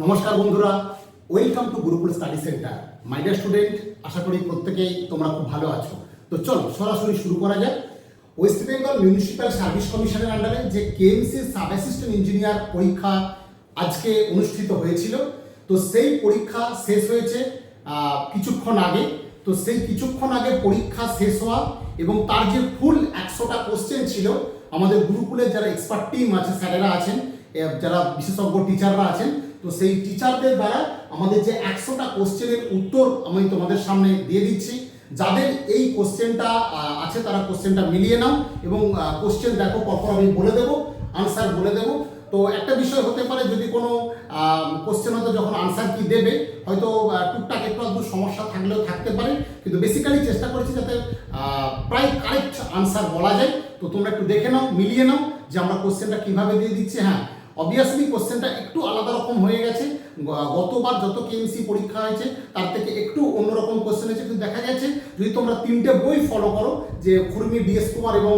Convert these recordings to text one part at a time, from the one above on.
নমস্কার বন্ধুরা, welcome to Gurukul study centre. My dear student, আশা করি প্রত্যেকেই তোমরা খুব ভালো আছো। তো চলো সরাসরি শুরু করা যাক। ওয়েস্ট বেঙ্গল মিউনিসিপ্যাল সার্ভিস কমিশনের আন্ডারে যে কেএমসি সাব অ্যাসিস্ট্যান্ট ইঞ্জিনিয়ার পরীক্ষা আজকে অনুষ্ঠিত হয়েছিল, তো সেই পরীক্ষা শেষ হয়েছে কিছুক্ষণ আগে। তো সেই কিছুক্ষণ আগে পরীক্ষা শেষ হওয়া এবং তার যে ফুল 100টা কোশ্চেন ছিল, আমাদের গুরুকুলের যারা এক্সপার্ট টিম আছে, স্যারেরা আছেন, যারা বিশেষজ্ঞ টিচাররা আছেন, তো সেই টিচারদের দ্বারা আমাদের যে 100টা কোশ্চেনের উত্তর আমি তোমাদের সামনে দিয়ে দিচ্ছি। যাদের এই কোশ্চেনটা আছে তারা কোশ্চেনটা মিলিয়ে নাও এবং কোশ্চেন দেখো, পরপর আমি বলে দেবো, আনসার বলে দেবো। তো একটা বিষয় হতে পারে, যদি কোনো কোশ্চেন হয়তো যখন আনসার কি দেবে হয়তো টুকটাক একটু আধটু সমস্যা থাকলেও থাকতে পারে, কিন্তু বেসিক্যালি চেষ্টা করেছি যাতে প্রায় কারেক্ট আনসার বলা যায়। তো তোমরা একটু দেখে নাও, মিলিয়ে নাও যে আমরা কোশ্চেনটা কীভাবে দিয়ে দিচ্ছি। হ্যাঁ, অবভিয়াসলি কোশ্চেনটা একটু আলাদা রকম হয়ে গেছে। গতবার যত কেএমসি পরীক্ষা হয়েছে তার থেকে একটু অন্যরকম কোশ্চেন হয়েছে, কিন্তু দেখা গেছে যদি তোমরা 3টে বই ফলো করো, যে খুরমি, ডিএস কুমার এবং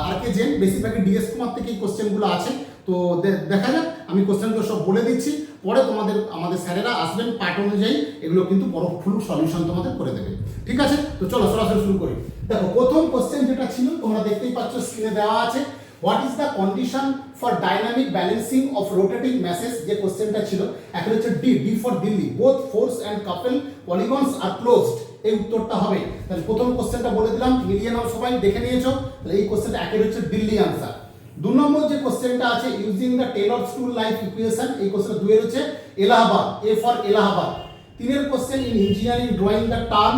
আর কে জেন, বেশিরভাগই ডিএস কুমার থেকে এই কোশ্চেনগুলো আছে। তো দেখা যাক, আমি কোশ্চেনগুলো সব বলে দিচ্ছি, পরে আমাদের স্যারেরা আসবেন, পার্ট অনুযায়ী এগুলো কিন্তু বড় ফুল সলিউশন তোমাদের করে দেবে। ঠিক আছে, তো চলো সরাসরি শুরু করি। দেখো, প্রথম কোশ্চেন যেটা ছিল তোমরা দেখতেই পাচ্ছ, স্ক্রিনে দেওয়া আছে, what is the condition for dynamic balancing of rotating masses. যে কোশ্চেনটা ছিল এখন হচ্ছে D for Delhi, both force and couple polygons are closed, এই উত্তরটা হবে। তাহলে প্রথম কোশ্চেনটা বলে দিলাম, মিলিয়ে নাও, সবাই দেখে নিয়েছো। তাহলে এই কোশ্চেনটা একের হচ্ছে দিল্লি আনসার। 2 নম্বর যে কোশ্চেনটা আছে, using the Taylor স্টুল life equation, এই কোশ্চেন 2 এর হচ্ছে এলাহাবাদ, এ ফর এলাহাবাদ। 3 এর question, in engineering drawing the term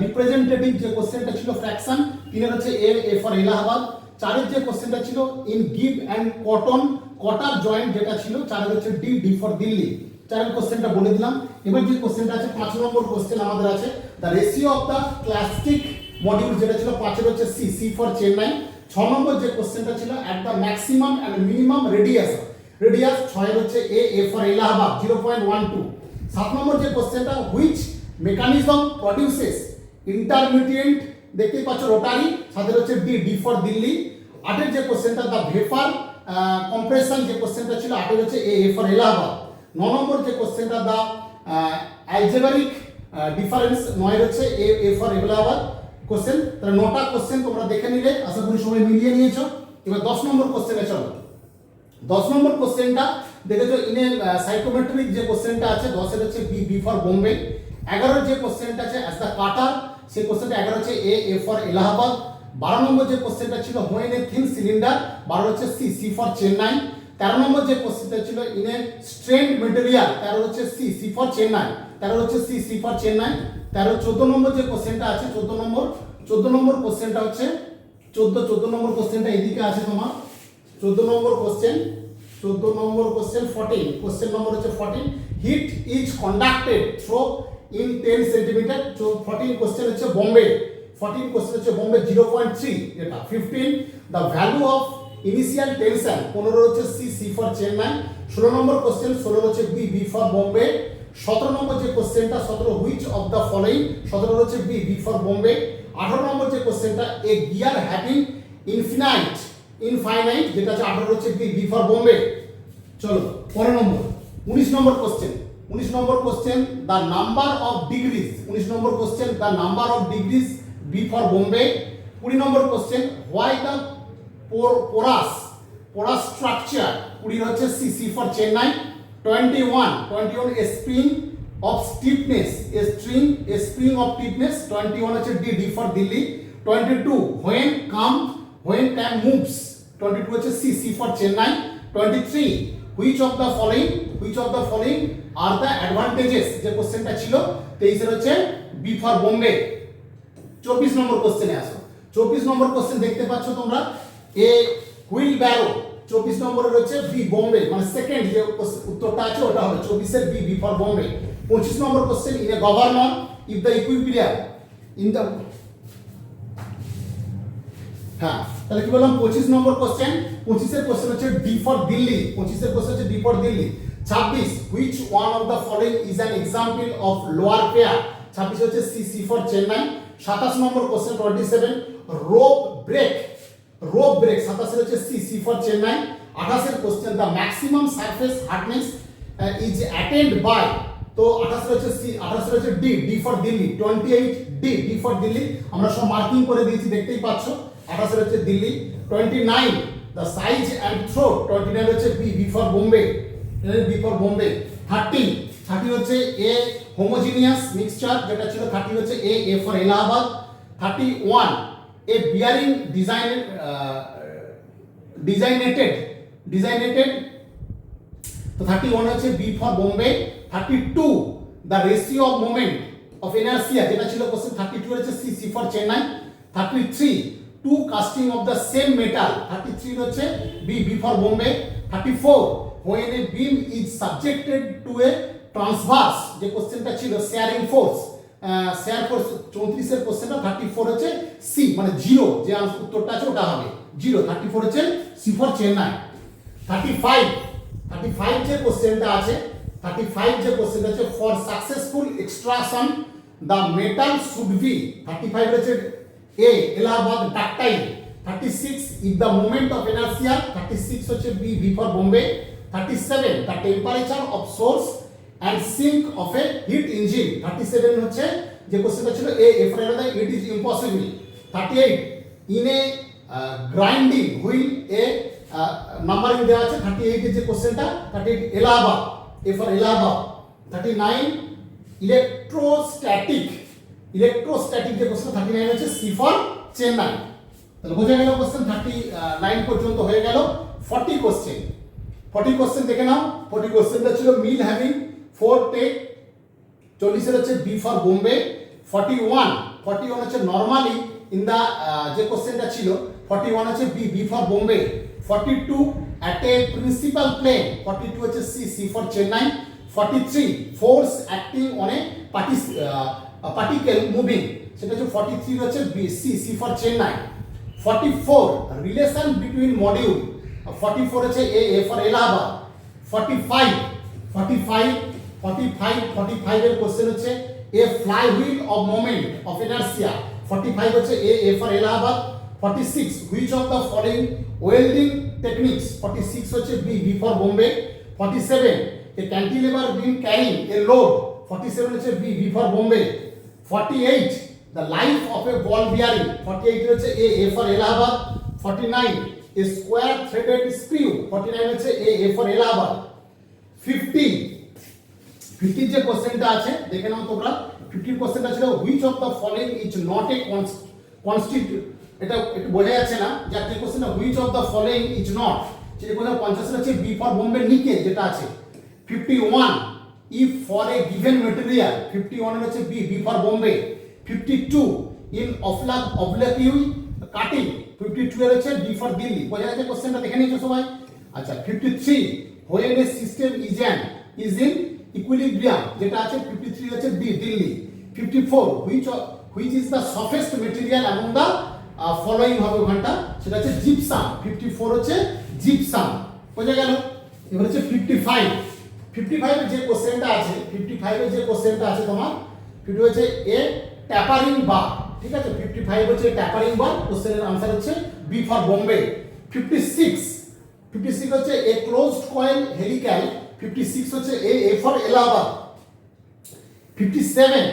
representative, যে কোশ্চেনটা ছিল ফ্র্যাকশন, 3 এর হচ্ছে এ ফর এলাহাবাদ। 4 এর যে কোশ্চেনটা ছিল, ইন গিভ অ্যান্ড কটন, কটার জয়েন্ট যেটা ছিল, 4 এর হচ্ছে ডি ফর দিল্লি। 4 এর কোশ্চেনটা বলে দিলাম। এবার যে কোশ্চেনটা আছে 5 নম্বর কোশ্চেন আমাদের আছে, the ratio of the plastic module, যেটা ছিল 5 এর হচ্ছে সি ফর চেন্নাই। 6 নম্বর যে কোশ্চেনটা ছিল, at the maximum and minimum radius, 6 এর হচ্ছে এ ফর এলাহাবাদ 0.12। 7 নম্বর যে কোশ্চেনটা, হুইচ মেকানিজম প্রডিউসেস ইন্টারমিডিয়েট, দেখতেই পাচ্ছ রোটারি, 7 এর হচ্ছে ডি ফর দিল্লি। 8 এর যে কোশ্চেনটা, দ্য ভেপার কম্প্রেশন, যে কোশ্চেনটা ছিল 8 এর হচ্ছে এ ফর এলাহাবাদ। 9 নম্বর যে কোশ্চেনটা, দ্য অ্যালজেব্রিক ডিফারেন্স, 9 এর হচ্ছে এ ফর এলাহাবাদ কোশ্চেন। তাহলে 9টা কোশ্চেন তোমরা দেখে নিলে, আশা করি সবাই মিলিয়ে নিয়েছো। এবার 10 নম্বর কোশ্চেনে চলো। 10 নম্বর কোশ্চেনটা দেখেছো, ইন এ সাইকোমেট্রিক যে কোশ্চেনটা আছে, 10 এর হচ্ছে বি ফর বোম্বে। 11 যে কোশ্চেনটা আছে, অ্যাজ দ্য কাটার, সেই কোশ্চেনটা 11 হচ্ছে এ ফর এলাহাবাদ। 12 নম্বর যে কোশ্চেনটা ছিল, হোয়েন এ থিন সিলিন্ডার, 12 হচ্ছে সি ফর চেন্নাই। 13 নম্বর যে কোশ্চেনটা ছিল, ইন এ স্ট্রেন্ড মেটেরিয়াল, 13 হচ্ছে সি ফর চেন্নাই, 13 হচ্ছে সি ফর চেন্নাই। 14 নম্বর যে কোশ্চেনটা আছে, 14 নম্বর কোশ্চেনটা হচ্ছে 14 নম্বর কোশ্চেনটা এদিকে আছে তোমার। 14 নম্বর কোশ্চেন 14 কোশ্চেন নম্বর হচ্ছে 14, heat is conducted through in 10 centimetre. 14 question হচ্ছে বোম্বে, 0.3 এটা। 15, the value of initial tension, 15 হচ্ছে C for Chennai. 16 number question, 16 হচ্ছে বি ফর বোম্বে। 17 নম্বর যে কোশ্চেনটা, 17, হুইচ অফ দ্য ফলোইং, 17 হচ্ছে বি ফর বোম্বে। 18 নম্বর যে কোশ্চেনটা, এ গিয়ার হ্যাভিং ইনফাইনাইট, যেটা আছে 18 হচ্ছে বি ফর বোম্বে। চলো 15 number. 19 number question, 19 number question, the number of degrees, 19 number question, the number of degrees, B for Bombay. 20 number question, why the porous structure, 20 হচ্ছে C for Chennai. 21 a spring of stiffness, a spring of stiffness, 21 হচ্ছে D for Delhi. 22, when cam moves, 22 হচ্ছে C for Chennai. 23, which of the following are the advantages, যে কোশ্চেনটা ছিল 23 এর হচ্ছে B for Bombay. 24 নম্বর কোশ্চেনে আসো। 24 নম্বর কোশ্চেন দেখতে পাচ্ছ তোমরা, এ হুইল ব্যারো, 24 নম্বরের হচ্ছে বি বোম্বে, মানে সেকেন্ড যে উত্তরটা আছে ওটা হবে 24 এর B for Bombay. 25 number question, in a governor if the equilibrium in the, হ্যাঁ তাহলে কি বললাম 25 নম্বর কোশ্চেন। 25 এর কোশ্চেন হচ্ছে ডি ফর দিল্লি, 25 এর কোশ্চেন হচ্ছে D for Delhi. 26, which one of the following is an example of lower pair, 26 হচ্ছে C for Chennai. 27 number question, 27, rope brake, 27 হচ্ছে সি ফর চেন্নাই। 28 এর question, the maximum surface hardness is attained by, তো 28 হচ্ছে C, 28 হচ্ছে D, D for Delhi, 28 D, D for Delhi, আমরা সব marking করে দিয়েছি দেখতেই পাচ্ছ। 28 হচ্ছে Delhi. 29 the size and throat, 29 হচ্ছে B, B for Bombay, B for Bombay. 30 হচ্ছে এ হোমোজিনিয়াস মিক্সচার, যেটা ছিল 30 হচ্ছে A, A for Allahabad. 31 a bearing designated, তো 31 হচ্ছে B for Bombay. 32 the ratio of moment of inertia, যেটা ছিল কোশ্চেন। 32 হচ্ছে C, C for Chennai. 33 two casting of the same metal, 33 হচ্ছে B, B for Bombay. 34 when a beam is subjected to a transverse, যে কোশ্চেনটা ছিল sharing force, share force 34 এর কোশ্চেনটা। 34 হচ্ছে সি, মানে জিরো, যে উত্তরটা আছে ওটা হবে জিরো। 34 হচ্ছে সি ফর চেন্নাই। 35 যে কোশ্চেনটা আছে, 35 যে কোশ্চেনটা আছে, for successful extraction the metal should be, 35 হচ্ছে A Allahabad ductile. 36 if the moment of inertia, 36 হচ্ছে B, B for Bombay. 37 the temperature of source and sink of a heat engine, 37 হচ্ছে যে কোশ্চেনটা ছিল A, A for Allahabad, it is impossible. 38 in a grinding wheel, a numbering দেওয়া আছে। 38 এর যে কোশ্চেনটা, 38 Allahabad, A for Allahabad. 39 electrostatic যে কোশ্চেন, 39 হচ্ছে সি ফর চেন্নাই। তাহলে বোঝা গেল কোশ্চেন 39 পর্যন্ত হয়ে গেল। 40 কোশ্চেন দেখে নাও। 40 কোশ্চেনটা ছিল মিল হ্যাভিং 4 টেক, 40 হচ্ছে বি ফর বোম্বে। 41 হচ্ছে নরমালি ইন দা, যে কোশ্চেনটা ছিল 41 হচ্ছে B, B for Bombay. 42 at a principal plane, 42 হচ্ছে C, C for Chennai. 43 force acting on a particle moving, সেটা হচ্ছে 43 হচ্ছে B, C, C for Chennai. 44 relation between module, 44 হচ্ছে এ, এ ফর এলাহাবাদ। 45 এর কোশ্চেন হচ্ছে a fly wheel of moment of inertia, 45 হচ্ছে A, A for Allahabad. 46 which of the following welding techniques, 46 হচ্ছে B, B for Bombay. 47 a cantilever beam carrying a load, 47 হচ্ছে B, B for Bombay. 48 the life of a ball bearing, 48 হচ্ছে A, A for Allahabad. 49 a square threaded screw, 49 হচ্ছে A, A for Allahabad. 50 যে কোশ্চেনটা আছে দেখে নাও তোমরা। 50 কোশ্চেনটা ছিল which of the following is not a constitute, এটা একটু বোঝা যাচ্ছে না যে যে কোশ্চেনটা which of the following is not, সেটা কোশ্চেন 50 হচ্ছে বি ফর বোম্বে নিকে যেটা আছে। 51 if for a given material, 51 হচ্ছে B, B for Bombay. 52 in oblique cutting, 52 এর হচ্ছে ডি ফর দিল্লি। বোঝা যাচ্ছে কোশ্চেনটা দেখে নিয়েছো সবাই। আচ্ছা 53 when a system is in equilibrium, যেটা আছে 53 হচ্ছে D, Delhi. 54 which is the softest material among the following হবে ওখানটা, সেটা হচ্ছে জিপসাম, 54 হচ্ছে জিপসাম। বোঝা গেল। এবার হচ্ছে 55 এর যে কোশ্চেনটা আছে, 55 এর যে কোশ্চেনটা আছে তোমার, 50 হচ্ছে এ ট্যাপারিং বার, ঠিক আছে। 55 হচ্ছে ট্যাপারিং বার, কোশ্চেনের আনসার হচ্ছে বি ফর বোম্বে। 56 হচ্ছে এ ক্লোজড কয়েল হেলিক্যাল, 56 হচ্ছে A, A for Allahabad. 57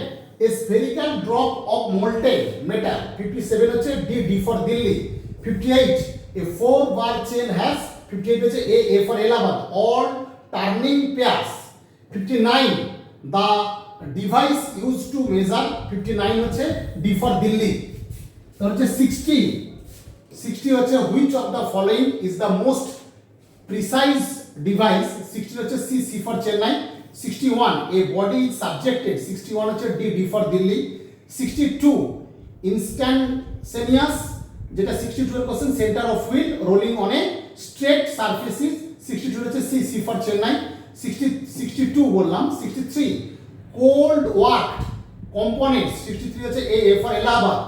a spherical drop of molten metal, 57 হচ্ছে D, D for Delhi. 58 a 4 bar chain has, 58 হচ্ছে A, A for Allahabad, all turning pairs. 59 the device use to measure, 59 হচ্ছে D for Delhi. তারপর হচ্ছে 60 হচ্ছে which of the following is the most precise device, 60 হচ্ছে C, C for Chennai. 61 a body is subjected, 61 হচ্ছে D, D for Delhi. 62 instantaneous, যেটা 62 এর question, centre of wheel rolling on a straight surfaces, 62 হচ্ছে C, C for Chennai. 62 বললাম। 63 cold work components, 63 হচ্ছে A, A for Allahabad.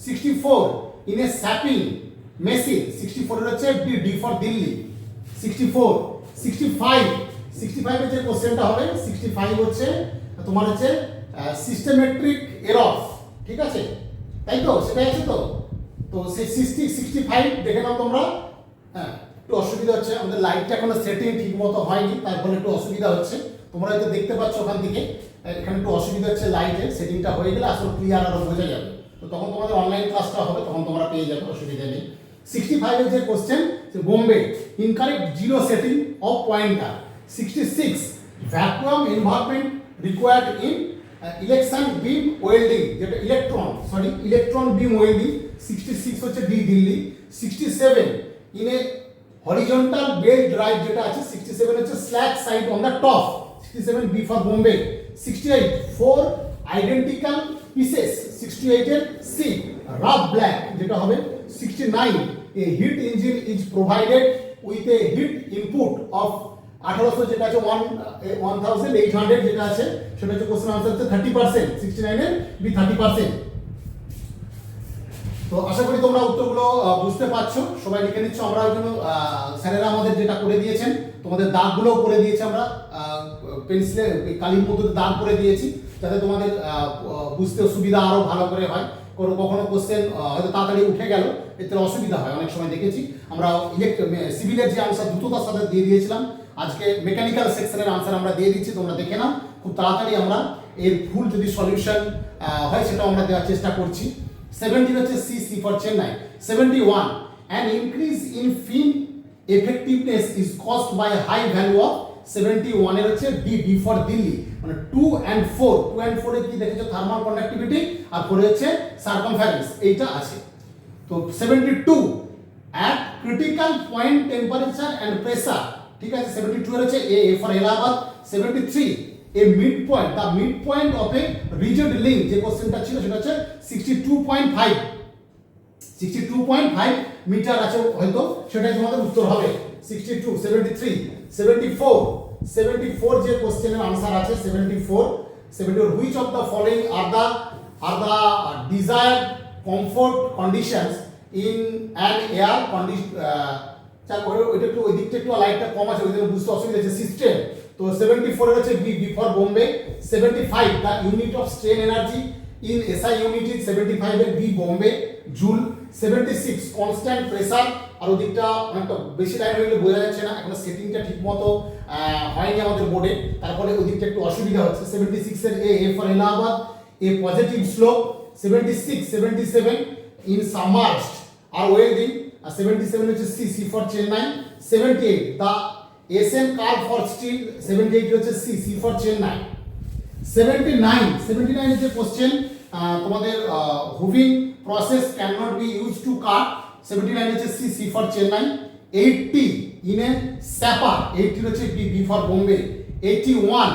64 in a shaping machine, 64 এর হচ্ছে D, D for Delhi. 65 এর যে কোশ্চেনটা হবে, 65 হচ্ছে তোমার হচ্ছে সিস্টেমেট্রিক এরর, ঠিক আছে, তাই তো, সেটাই আছে তো। তো সেই 65 দেখে নাও তোমরা। হ্যাঁ একটু অসুবিধা হচ্ছে, আমাদের লাইটটা এখনো সেটিং ঠিক মতো হয়নি, তার ফলে একটু অসুবিধা হচ্ছে। তোমরা হয়তো দেখতে পাচ্ছ ওখান থেকে এখানে একটু অসুবিধা হচ্ছে, লাইটের সেটিংটা হয়ে গেলে আসলে ক্লিয়ার আরো বোঝা যাবে। তো তখন তোমাদের অনলাইন ক্লাসটা হবে, তখন তোমরা পেয়ে যাবে, অসুবিধা নেই। 65 এর যে question, Bombay incorrect zero setting of pointer. 66 vacuum environment required in electron beam welding, যেটা ইলেকট্রন বিম ওয়েল্ডিং। 66 হচ্ছে D Delhi. 67 in a horizontal belt drive যেটা আছে, 67 হচ্ছে slack side on the top. 67 B for Bombay. 68 four identical pieces. 68 এর C rough black যেটা হবে। 69 a heat engine is provided with a heat input of 1800 যেটা আছে 1800 যেটা আছে সেটা হচ্ছে কোশ্চেন আনসার হচ্ছে 30%। 69 এর বি 30%। তো আশা করি তোমরা উত্তরগুলো বুঝতে পারছো, সবাই লিখে নিচ্ছ। আমরা ওই জন্য স্যারেরা আমাদের যেটা করে দিয়েছেন, তোমাদের দাগগুলোও করে দিয়েছি, আমরা পেন্সিলে কালির মধ্যে দাগ করে দিয়েছি যাতে তোমাদের বুঝতে সুবিধা আরো ভালো করে হয়। কখনো কোশ্চেন হয়তো তাড়াতাড়ি উঠে গেল, এতে অসুবিধা হয়, অনেক সময় দেখেছি। আমরা সিভিলের যে আনসার দ্রুততার সাথে দিয়ে দিয়েছিলাম, আজকে মেকানিক্যাল সেকশনের আনসার আমরা দিয়ে দিচ্ছি, তোমরা দেখে নাও। খুব তাড়াতাড়ি আমরা এর ফুল যদি সলিউশন হয় সেটাও আমরা দেওয়ার চেষ্টা করছি। 17 হচ্ছে C for Chennai. 71 an increase in film effectiveness is caused by a high value of 71 এর হচ্ছে ডি ফর দিল্লি, মানে 2 and 4 এ কি দেখেছো থার্মাল কন্ডাক্টিভিটি, আর 4 হচ্ছে সার্কামফারেন্স, এইটা আছে। তো 72 at critical point temperature and pressure, ঠিক আছে। 72 এর হচ্ছে A for Allahabad. 73 a midpoint, the midpoint of a rigid link, যে কোশ্চেনটা ছিল সেটা হচ্ছে 62.5 মিটার আছে হয়তো, সেটাই তোমাদের উত্তর হবে 62। 73 74 যে কোশ্চেনের আনসার আছে 74 which of the following are the desired comfort conditions in an air condition, ওইটা একটু ওই দিকটা একটু লাইটটা কম আছে, ওই জন্য বুঝতে অসুবিধা হচ্ছে। সিস্টেম, তো 74 এর হচ্ছে B for Bombay. 75 the unit of strain energy in SI unit is 75 এর B Bombay joule. 76 constant pressure, আর ওদিকটা অনেকটা বেশি লাইন হয়ে গেলে বোঝা যাচ্ছে না, এখন সেটিংটা ঠিকমতো হয়নি আমাদের বোর্ডে, তারপরে ওদিকটা একটু অসুবিধা হচ্ছে। 76 এর A for Allahabad, a positive slope. 77 in submerged arc welding, আর 77 হচ্ছে C for Chennai. 78 the SN curve for steel, 78 হচ্ছে সি ফর চেন্নাই। 79 হচ্ছে কোশ্চেন তোমাদের হুভিং process can not be use to cut, 79 হচ্ছে C for Chennai. 80 in a shaper, 80 হচ্ছে B for Bombay. 81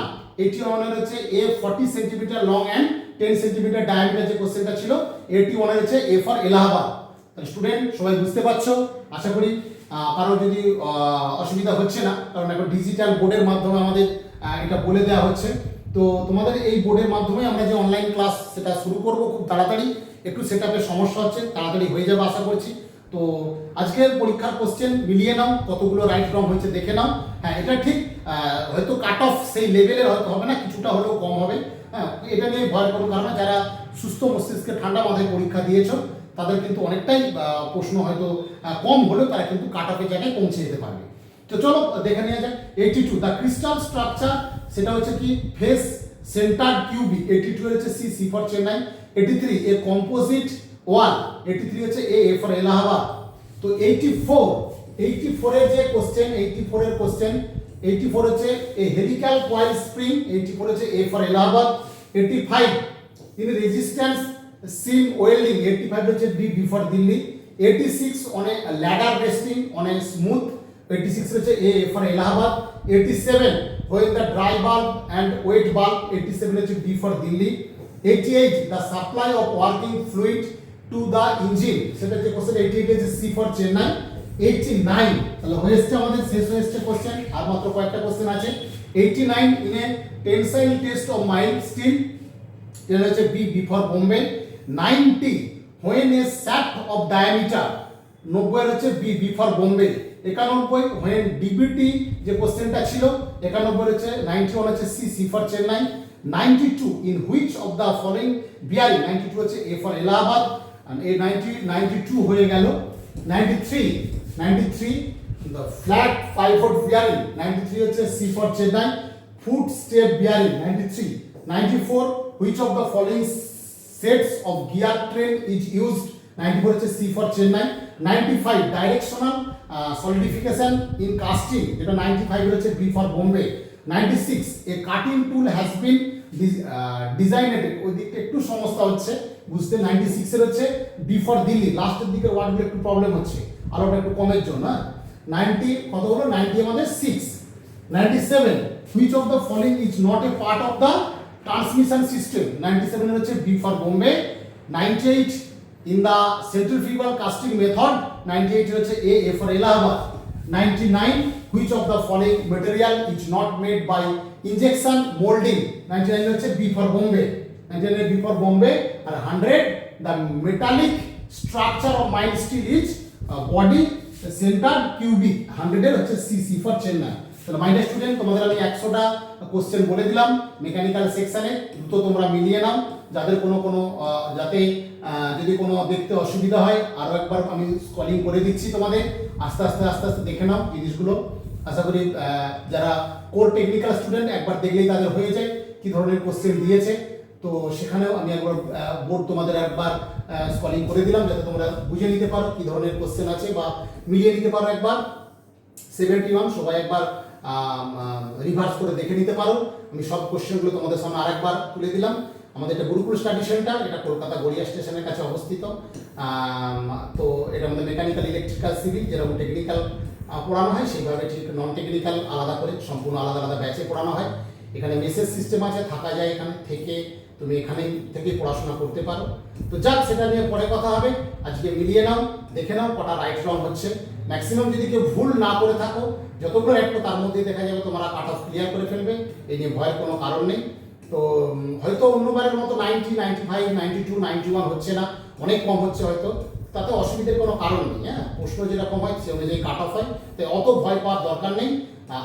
এর হচ্ছে a 40 centimetre long and 10 centimetre diameter যে কোশ্চেনটা ছিল, 81 এর হচ্ছে এ ফর এলাহাবাদ। তাহলে স্টুডেন্ট সবাই বুঝতে পারছো আশা করি, কারো যদি অসুবিধা হচ্ছে না, কারণ এখন ডিজিটাল বোর্ডের মাধ্যমে আমাদের এটা বলে দেওয়া হচ্ছে। তো তোমাদের এই বোর্ডের মাধ্যমে আমরা যে অনলাইন ক্লাস সেটা শুরু করব খুব তাড়াতাড়ি, একটু সেটআপের সমস্যা হচ্ছে, তাড়াতাড়ি হয়ে যাবে আশা করছি। তো আজকের পরীক্ষার কোশ্চেন মিলিয়ে নাও, কতগুলো রাইট রং হয়েছে দেখে নাও। হ্যাঁ, এটা ঠিক হয়তো কাট অফ সেই লেভেলের হয়তো হবে না, কিছুটা হলেও কম হবে। হ্যাঁ, এটা নিয়ে ভয় করো, কারণ যারা সুস্থ মস্তিষ্কে ঠান্ডা মাথায় পরীক্ষা দিয়েছো তাদের কিন্তু অনেকটাই প্রশ্ন হয়তো কম হলেও তারা কিন্তু কাট অফের জায়গায় পৌঁছে যেতে পারবে। তো চলো দেখে নেওয়া যাক। 82 দ্য ক্রিস্টাল স্ট্রাকচার, সেটা হচ্ছে কি ফেস সেন্টার কিউবিক। 82 হচ্ছে C for Chennai. 83 a composite wall, 83 হচ্ছে এ ফর এলাহাবাদ। তো 84 এর যে কোশ্চেন, 84 হচ্ছে এ হেলিক্যাল কয়েল স্প্রিং, 84 হচ্ছে A for Allahabad. 85 in resistance seam welding, 85 হচ্ছে B for Delhi. 86 on a ladder resting on a smooth, 86 হচ্ছে A for Allahabad. 87 when the dry bulb and wet bulb, 87 হচ্ছে B for Delhi. 88 the supply of working fluid to the engine, সেটা যে question 88 হচ্ছে C for Chennai. 89 তাহলে হয়েছে আমাদের, শেষ হয়েছে কোশ্চেন, আর মাত্র কয়েকটা কোশ্চেন আছে। 89 in a tensile test of mild steel, এটা হচ্ছে B for Bombay. 90 when a shaft of diameter, 90 হচ্ছে B for Bombay. 91 when DBT যে কোশ্চেনটা ছিল, 91 হচ্ছে 91 হচ্ছে C for Chennai. 92 in which of the following bearing, 92 হচ্ছে এ ফর এলাহাবাদ, and এ 92 হয়ে গেল। 93 দ্য ফ্ল্যাট 5 ফুট বিয়ারিং 93 হচ্ছে C for Chennai, foot step bearing 93, 94 which of the following sets of gear train is used 94 হচ্ছে C for Chennai, 95 directional solidification in casting যেটা 95 এর হচ্ছে B for Bombay, 96 a cutting tool has been designed ওই দিকটা একটু সমস্যা হচ্ছে বুঝতে, 96 এর হচ্ছে ডি ফর দিল্লি, লাস্টের দিকের ওয়ার্ডগুলো একটু প্রবলেম হচ্ছে আর ওটা একটু কমের জন্য। 90 কত হলো 90 আমাদের 6, 97 which of the following is not a part of the transmission system 97 এর হচ্ছে B for Bombay, 98 in the centrifugal casting method 98 এর হচ্ছে A for Allahabad, 99 which of the following material is not made by injection molding 99 এর হচ্ছে B for Bombay, 99 B for Bombay, আর 100 the metallic structure of mild steel is body centered cubic 100 এর হচ্ছে C for Chennai. তাহলে মাই dear student তোমাদের আমি 100টা question বলে দিলাম মেকানিক্যাল সেকশনে, দ্রুত তোমরা মিলিয়ে নাও, যাদের কোনো যাতে যদি কোনো দেখতে অসুবিধা হয় আরও একবার আমি স্কলিং করে দিচ্ছি তোমাদের, আস্তে আস্তে দেখে নাও জিনিসগুলো। আশা করি যারা কোর টেকনিক্যাল স্টুডেন্ট একবার দেখলেই তাদের হয়ে যায় কী ধরনের কোশ্চেন দিয়েছে, তো সেখানেও আমি একবার বোর্ড তোমাদের একবার স্কলিং করে দিলাম যাতে তোমরা বুঝে নিতে পারো কী ধরনের কোশ্চেন আছে বা মিলিয়ে নিতে পারো একবার। 71 সবাই একবার রিভার্স করে দেখে নিতে পারো, আমি সব কোশ্চেনগুলো তোমাদের সামনে আরেকবার তুলে দিলাম। আমাদের এটা গুরুকুল স্টাডি সেন্টার, এটা কলকাতা গড়িয়া স্টেশনের কাছে অবস্থিত। তো এটা আমাদের মেকানিক্যাল, ইলেকট্রিক্যাল, সিভিল যেরকম টেকনিক্যাল পড়ানো হয় সেইভাবে ঠিক নন টেকনিক্যাল আলাদা করে সম্পূর্ণ আলাদা আলাদা ব্যাচে পড়ানো হয়। এখানে মেসেজ সিস্টেম আছে, থাকা যায় এখানে থেকে, তুমি এখানে থেকে পড়াশোনা করতে পারো। তো যাক সেটা নিয়ে পরে কথা হবে, আজকে মিলিয়ে নাও, দেখে নাও কটা রাইট রং হচ্ছে। ম্যাক্সিমাম যদি কেউ ভুল না করে থাকো যতগুলো একটু তার মধ্যে দেখা যাবে তোমরা কাট অফ ক্লিয়ার করে ফেলবে, এই নিয়ে ভয়ের কোনো কারণ নেই। তো হয়তো অন্যবারের মতো 90, 95, 92, 91 হচ্ছে না, অনেক কম হচ্ছে হয়তো, তাতে অসুবিধার কোনো কারণ নেই। হ্যাঁ, প্রশ্ন যেরকম হয় সে অনুযায়ী কাট অফ হয়, তাই অত ভয় পাওয়ার দরকার নেই।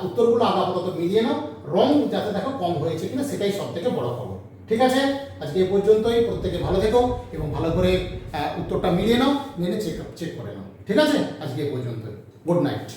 উত্তরগুলো আপাতত মিলিয়ে নাও, রং যাতে দেখো কম হয়েছে কিনা সেটাই সব থেকে বড় খবর। ঠিক আছে, আজকে এ পর্যন্তই, প্রত্যেকে ভালো থেকো এবং ভালো করে উত্তরটা মিলিয়ে নাও, চেক করে নাও। ঠিক আছে, আজকে এ পর্যন্তই, গুড নাইট।